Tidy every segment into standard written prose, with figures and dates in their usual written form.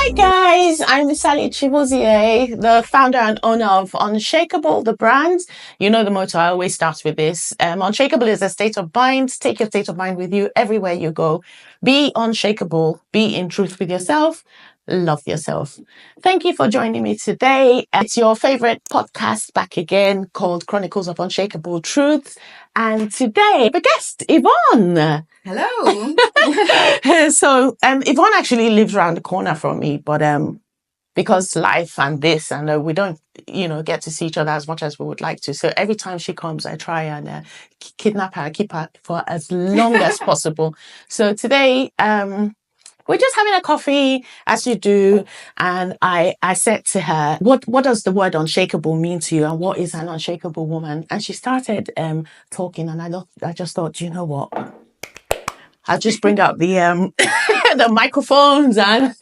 Hi guys, I'm Sally Chibuzie, the founder and owner of Unshakable, the brand. You know the motto, I always start with this. Unshakable is a state of mind. Take your state of mind with you everywhere you go. Be unshakable, be in truth with yourself, love yourself. Thank you for joining me today. It's your favorite podcast back again called Chronicles of Unshakable Truths. And today, the guest, Yvonne. Hello. So Yvonne actually lives around the corner from me, but because life and this and we don't get to see each other as much as we would like to, so every time she comes I try and kidnap her, keep her for as long as possible. So today we're just having a coffee as you do, and I said to her, what does the word unshakable mean to you, and what is an unshakable woman? And she started talking, and I just thought, you know what, I'll just bring out the the microphones and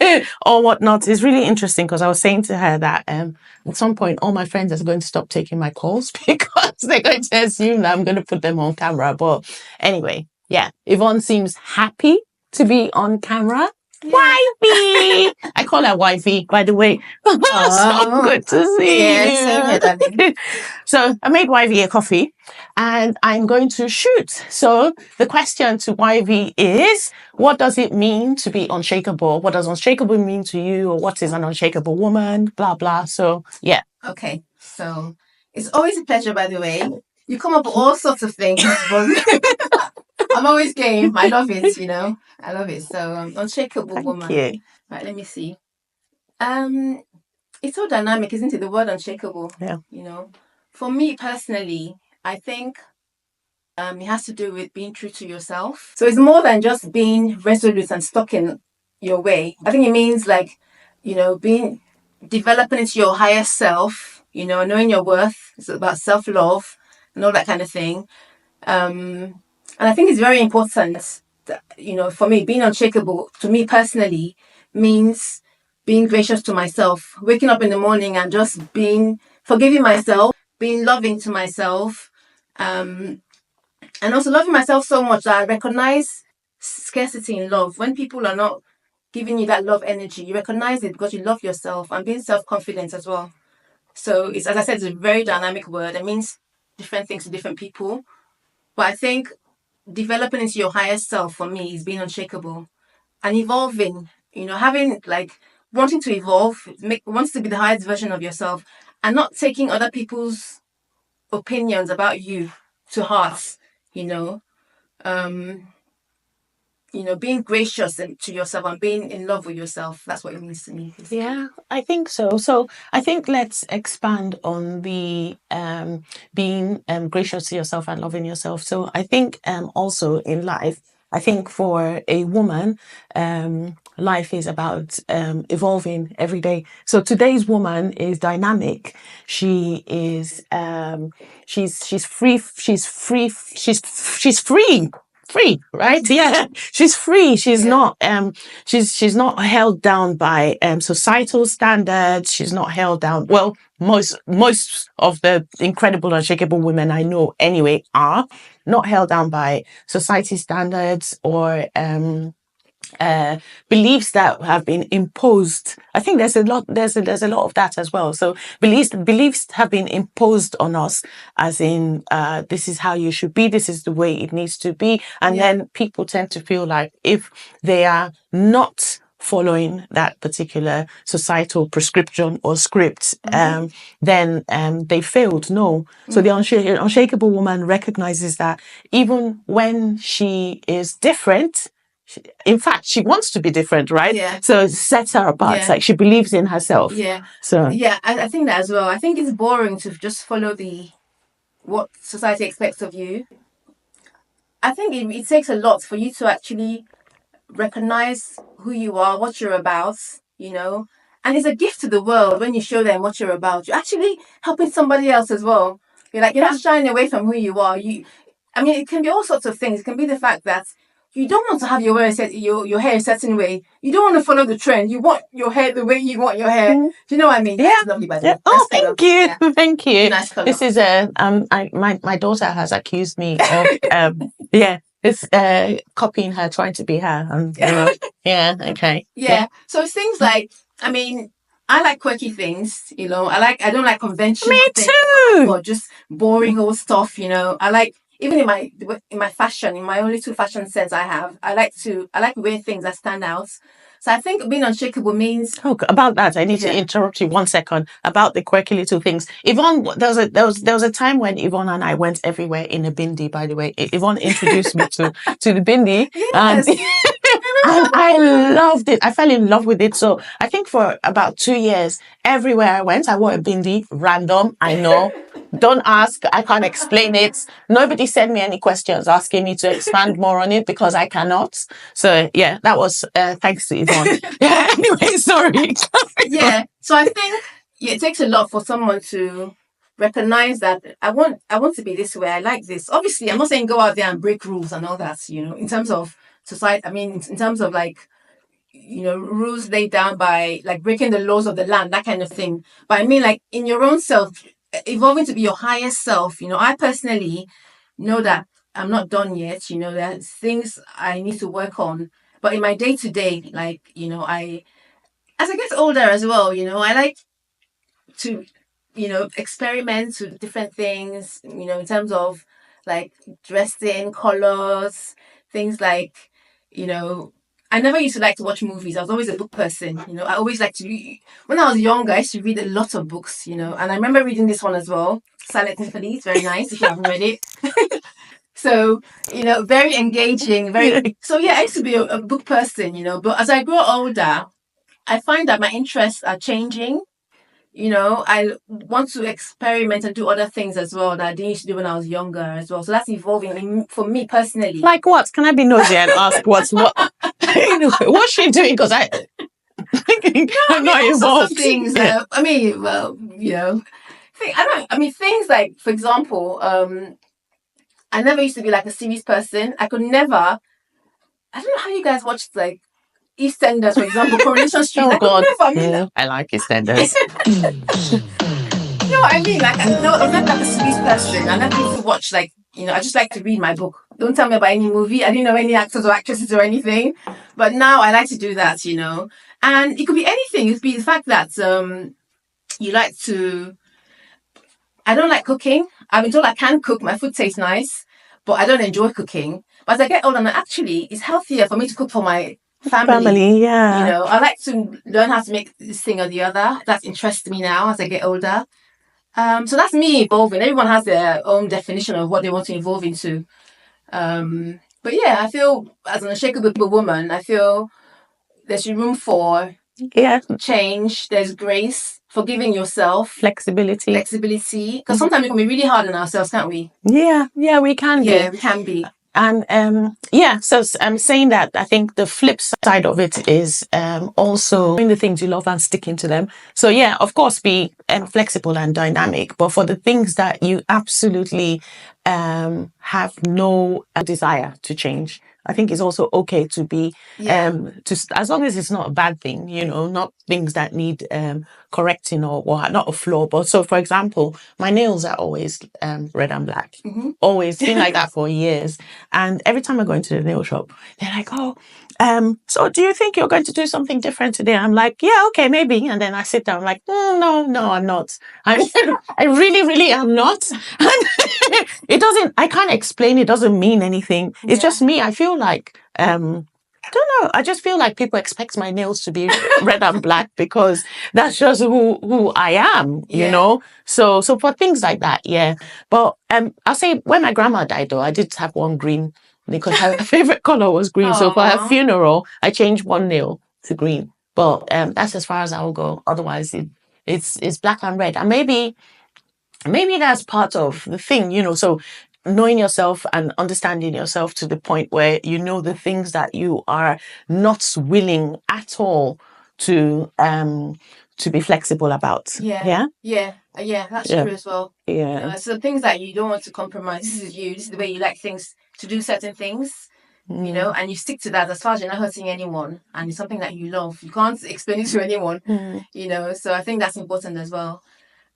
or whatnot. It's really interesting because I was saying to her that at some point all my friends are going to stop taking my calls because they're going to assume that I'm going to put them on camera. But anyway, yeah, Yvonne seems happy to be on camera. Yeah. Wifey! I call her wifey, by the way. So good to see you. Same here, darling. So I made Wifey a coffee and I'm going to shoot. So the question to Wifey is, what does it mean to be unshakable? What does unshakable mean to you? Or what is an unshakable woman? Blah, blah. So, yeah. Okay. So it's always a pleasure, by the way. You come up with all sorts of things, but I'm always game. I love it, I love it. So unshakable woman. Thank you. Right, let me see. It's so dynamic, isn't it? The word unshakable. Yeah. For me personally, I think it has to do with being true to yourself. So it's more than just being resolute and stuck in your way. I think it means being developing into your higher self, knowing your worth. It's about self-love and all that kind of thing. And I think it's very important that, for me, being unshakable, to me personally, means being gracious to myself, waking up in the morning and just forgiving myself, being loving to myself, and also loving myself so much that I recognize scarcity in love. When people are not giving you that love energy, you recognize it because you love yourself, and being self-confident as well. So it's, as I said, it's a very dynamic word. It means different things to different people. But I think developing into your higher self for me is being unshakable and evolving, having wanting to evolve, wants to be the highest version of yourself and not taking other people's opinions about you to heart, being gracious to yourself and being in love with yourself. That's what it means to me. Yeah, I think so. So I think let's expand on the being gracious to yourself and loving yourself. So I think also in life, I think for a woman, life is about evolving every day. So today's woman is dynamic. She is she's free. She's free. She's free. Free, right? Yeah, she's free. She's not she's not held down by societal standards. She's not held down. Well, most of the incredible unshakable women I know anyway are not held down by society standards or beliefs that have been imposed. I think there's a lot of that as well. So beliefs have been imposed on us, as in this is how you should be, this is the way it needs to be, and then people tend to feel like if they are not following that particular societal prescription or script, then they failed. No. So the unshakable woman recognizes that even when she is different, in fact, she wants to be different, right? Yeah. So it sets her apart. It's like she believes in herself. Yeah. So I think that as well. I think it's boring to just follow what society expects of you. I think it takes a lot for you to actually recognize who you are, what you're about, and it's a gift to the world when you show them what you're about. You're actually helping somebody else as well. You're not shying away from who you are. It can be all sorts of things. It can be the fact that you don't want to have your hair a certain way. You don't want to follow the trend. You want your hair the way you want your hair. Do you know what I mean? Yeah. That's lovely, by the way. Oh, thank you. Yeah. Thank you. Nice color. This is my daughter has accused me of it's copying her, trying to be her. Yeah. Okay. Yeah. So it's things like I mean, I like quirky things, you know. I don't like conventional Me things too. or just boring old stuff, you know. I like even in my fashion, in my only two fashion sense I have, I like wear things that stand out. So I think being unshakable means Oh, about that, I need to yeah. interrupt you 1 second about the quirky little things. Yvonne, there was a time when Yvonne and I went everywhere in a bindi. By the way, Yvonne introduced me to the bindi, and Yes. and I loved it. I fell in love with it. So I think for about 2 years, everywhere I went, I wore a bindi. Random, I know. Don't ask. I can't explain it. Nobody sent me any questions asking me to expand more on it because I cannot. So yeah, that was thanks to Yvonne. Yeah. Anyway, sorry. Yeah. So I think it takes a lot for someone to recognize that I want to be this way. I like this. Obviously, I'm not saying go out there and break rules and all that, you know, in terms of society. I mean, in terms of like, you know, rules laid down by like breaking the laws of the land, that kind of thing. But I mean, like in your own self, evolving to be your highest self. You know, I personally know that I'm not done yet. You know, there's things I need to work on. But in my day to day, like, you know, as I get older as well, you know, I like to, you know, experiment with different things, you know, in terms of like dressing, colors, things like, you know, I never used to like to watch movies. I was always a book person, you know. I always like to read. When I was younger, I used to read a lot of books, you know. And I remember reading this one as well, Silent Symphony. It's very nice if you haven't read it. So, you know, very engaging, Yeah. very. So, yeah, I used to be a book person, you know. But as I grow older, I find that my interests are changing. You know, I want to experiment and do other things as well that I didn't used to do when I was younger as well. So that's evolving for me personally. Like what? Can I be nosy and ask what? What's she doing? Because I'm not all sorts of involved. things. Yeah. I mean, well, you know, I mean, things like, for example, I never used to be like a series person. I could never. I don't know how you guys watched like EastEnders, for example, Coronation Street. Oh I could God. never. I mean, I like EastEnders. you know what I mean? Like, no, I was not like a series person. I never used to watch like, you know, I just like to read my book. Don't tell me about any movie. I didn't know any actors or actresses or anything. But now I like to do that, you know. And it could be anything. It could be the fact that you like to. I don't like cooking. I've been told I can cook. My food tastes nice, but I don't enjoy cooking. But as I get older, actually, it's healthier for me to cook for my family. Family, You yeah. know, I like to learn how to make this thing or the other. That interests me now as I get older. So that's me evolving. Everyone has their own definition of what they want to evolve into. But yeah, I feel as an unshakable woman, I feel there's room for Yeah. change. There's grace, forgiving yourself, Flexibility. flexibility. Because sometimes we can be really hard on ourselves, can't we? Yeah, we can be. Yeah, we can be. And yeah, so I'm saying that I think the flip side of it is also doing the things you love and sticking to them. So yeah, of course, be flexible and dynamic, but for the things that you absolutely have no desire to change, I think it's also okay to be as long as it's not a bad thing, you know, not things that need correcting or not a flaw. But so, for example, my nails are always red and black. Mm-hmm. Always been like that for years. And every time I go into the nail shop, they're like, "Oh, so do you think you're going to do something different today?" I'm like, "Yeah, okay, maybe." And then I sit down, like, no, I'm not. I really, really am not. And it doesn't. I can't explain. It doesn't mean anything. It's just me. I feel like I don't know. I just feel like people expect my nails to be red and black because that's just who I am, you know. So for things like that, yeah. But I'll say when my grandma died, though, I did have one green because her favorite color was green. So for her Aw. funeral, I changed one nail to green. But that's as far as I will go. Otherwise, it's black and red, and maybe that's part of the thing, you know. So knowing yourself and understanding yourself to the point where you know the things that you are not willing at all to be flexible about. Yeah, that's Yeah. true as well. Yeah. You know, so things that you don't want to compromise. This is you. This is the way you like things to do certain things. You know, and you stick to that as far as you're not hurting anyone, and it's something that you love. You can't explain it to anyone. You know, so I think that's important as well.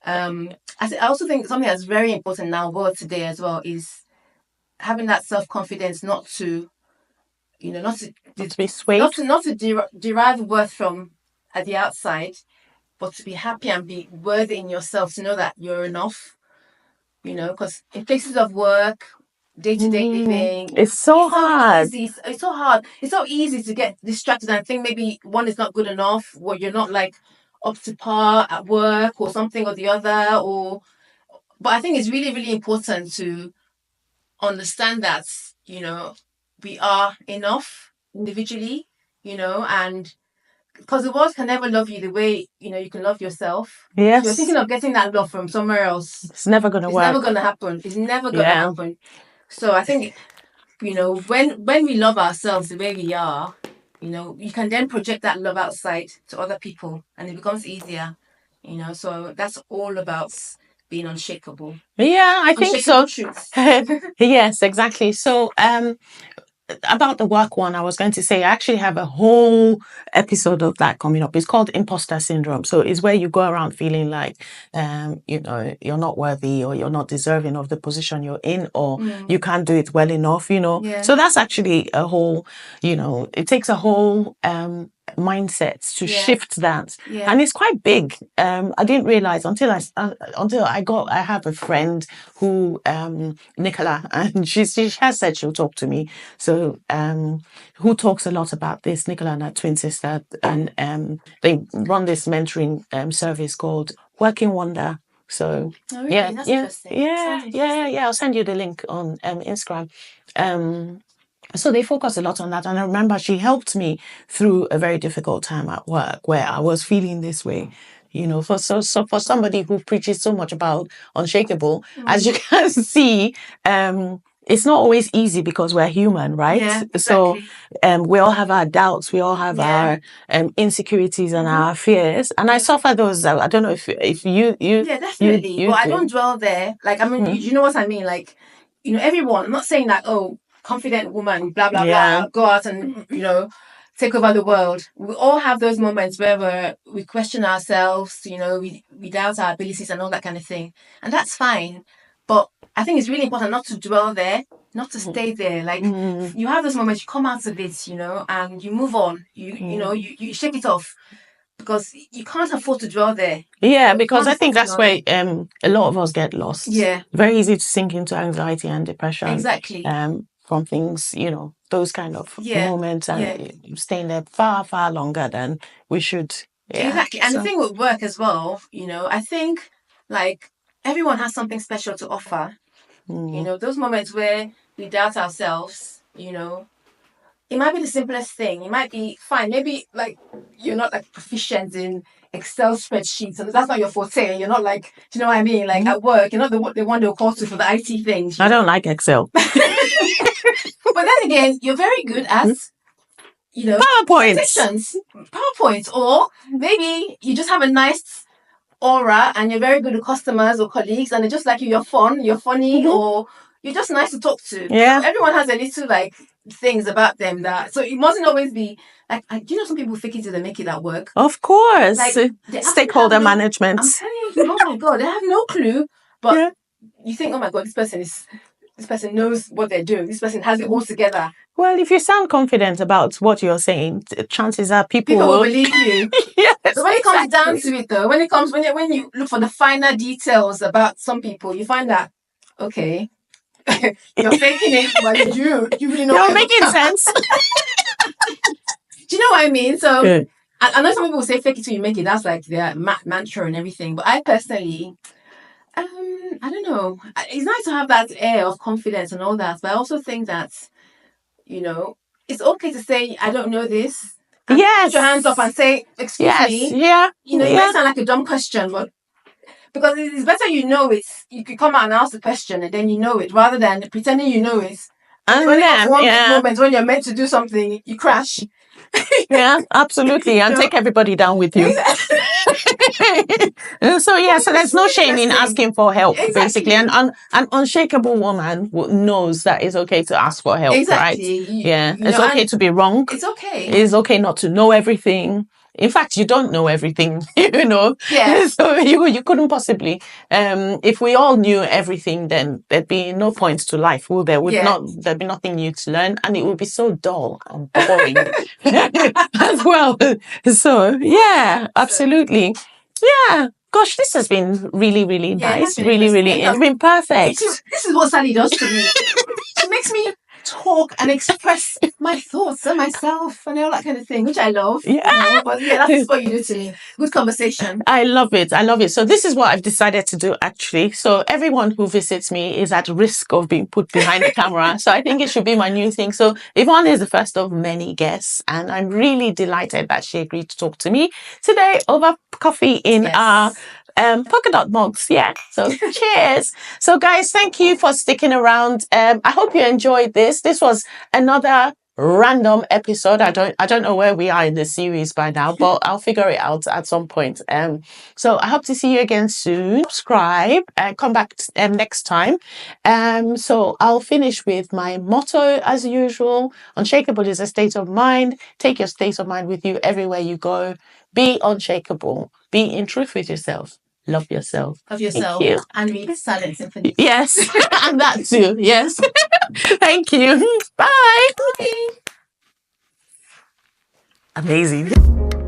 I also think something that's very important now, world today as well, is having that self-confidence, not to, you know, not to Not to be swayed. not to derive worth from at the outside, but to be happy and be worthy in yourself, to know that you're enough, because in places of work, day-to-day living, It's so hard. easy. It's so hard. It's so easy to get distracted and think maybe one is not good enough, or you're not like up to par at work or something or the other, but I think it's really, really important to understand that, we are enough individually, and because the world can never love you the way, you can love yourself. Yes. If you're thinking of getting that love from somewhere else, it's never going to work. It's never going to happen. It's never going to happen. So I think, when we love ourselves the way we are, you can then project that love outside to other people and it becomes easier, so that's all about being unshakable. Yeah, I think so. Truths. Yes, exactly. So, about the work one, I was going to say, I actually have a whole episode of that coming up. It's called imposter syndrome. So it's where you go around feeling like, you're not worthy or you're not deserving of the position you're in, or you can't do it well enough, Yeah. So that's actually a whole, it takes a whole, mindset to shift that, and it's quite big. I didn't realize until I have a friend who, Nicola, and she has said she'll talk to me. So, who talks a lot about this, Nicola and her twin sister, and they run this mentoring service called Working Wonder. So, really? That's interesting. Yeah. I'll send you the link on Instagram. So they focus a lot on that. And I remember she helped me through a very difficult time at work where I was feeling this way. For somebody who preaches so much about unshakable, as you can see, it's not always easy because we're human, right? Yeah, exactly. So we all have our doubts, we all have our insecurities and our fears. And I suffer those. I don't know if you yeah, definitely. You but I don't dwell there. Like, I mean, you know what I mean? Like, everyone, I'm not saying that, confident woman, blah, blah, blah, go out and, take over the world. We all have those moments where we question ourselves, we doubt our abilities and all that kind of thing. And that's fine. But I think it's really important not to dwell there, not to stay there. Like, you have those moments, you come out of it, and you move on. You shake it off. Because you can't afford to dwell there. Yeah, because I think that's where a lot of us get lost. Yeah. Very easy to sink into anxiety and depression. Exactly. From things, those kind of moments, and staying there far, far longer than we should. Yeah. Exactly. And the thing with work as well, I think like everyone has something special to offer. Those moments where we doubt ourselves, it might be the simplest thing. It might be fine. Maybe like you're not like proficient in Excel spreadsheets, and that's not your forte. You're not like, do you know what I mean? Like at work, you're not the one they'll call to for the IT things. I don't like Excel. But then again, you're very good at, PowerPoints, or maybe you just have a nice aura and you're very good with customers or colleagues, and they just like you. You're fun, you're funny, or you're just nice to talk to. Yeah. So everyone has a little like things about them so it mustn't always be like, do you know some people fake it till they make it at work? Of course. Like, stakeholder management. I'm telling you, oh my God, they have no clue. But you think, oh my God, this person knows what they're doing. This person has it all together. Well, if you sound confident about what you're saying, chances are people will believe you. Yes, so when it comes down to it, though, when you look for the finer details about some people, you find that, okay, you're faking it, but you really know. You're making sense. Do you know what I mean? So I know some people will say fake it till you make it. That's like their mantra and everything. But I personally, I don't know. It's nice to have that air of confidence and all that, but I also think that, it's okay to say, I don't know this. And put your hands up and say, excuse me. Yeah. It might sound like a dumb question, but because it's better you know it. You could come out and ask the question and then you know it, rather than pretending you know it. And when there's one moment when you're meant to do something, you crash. Yeah, absolutely. And take everybody down with you. So there's no shame in asking for help, basically. And an unshakable woman knows that it's okay to ask for help, right? It's okay to be wrong. It's okay. It's okay not to know everything. In fact, you don't know everything, you know. Yeah. So you couldn't possibly. If we all knew everything, then there'd be no point to life, will there? There'd be nothing new to learn, and it would be so dull and boring as well. So yeah, absolutely. Yeah. Gosh, this has been really, really nice. Really, it's been perfect. This is what Sally does to me. She makes me talk and express my thoughts and myself and all that kind of thing, which I love. Yeah. But yeah, that's what you do to me. Good conversation. I love it. So this is what I've decided to do, actually. So everyone who visits me is at risk of being put behind the camera. So I think it should be my new thing. So Yvonne is the first of many guests, and I'm really delighted that she agreed to talk to me today over coffee in our polka dot mugs. Yeah. So cheers. So guys, thank you for sticking around. I hope you enjoyed this. This was another random episode. I don't know where we are in the series by now, but I'll figure it out at some point. So I hope to see you again soon. Subscribe and come back next time. So I'll finish with my motto as usual. Unshakable is a state of mind. Take your state of mind with you everywhere you go. Be unshakable. Be in truth with yourself. Love yourself. Love yourself. Thank you. And read Silent Symphony. Yes. And that too. Yes. Thank you. Bye. Bye. Amazing.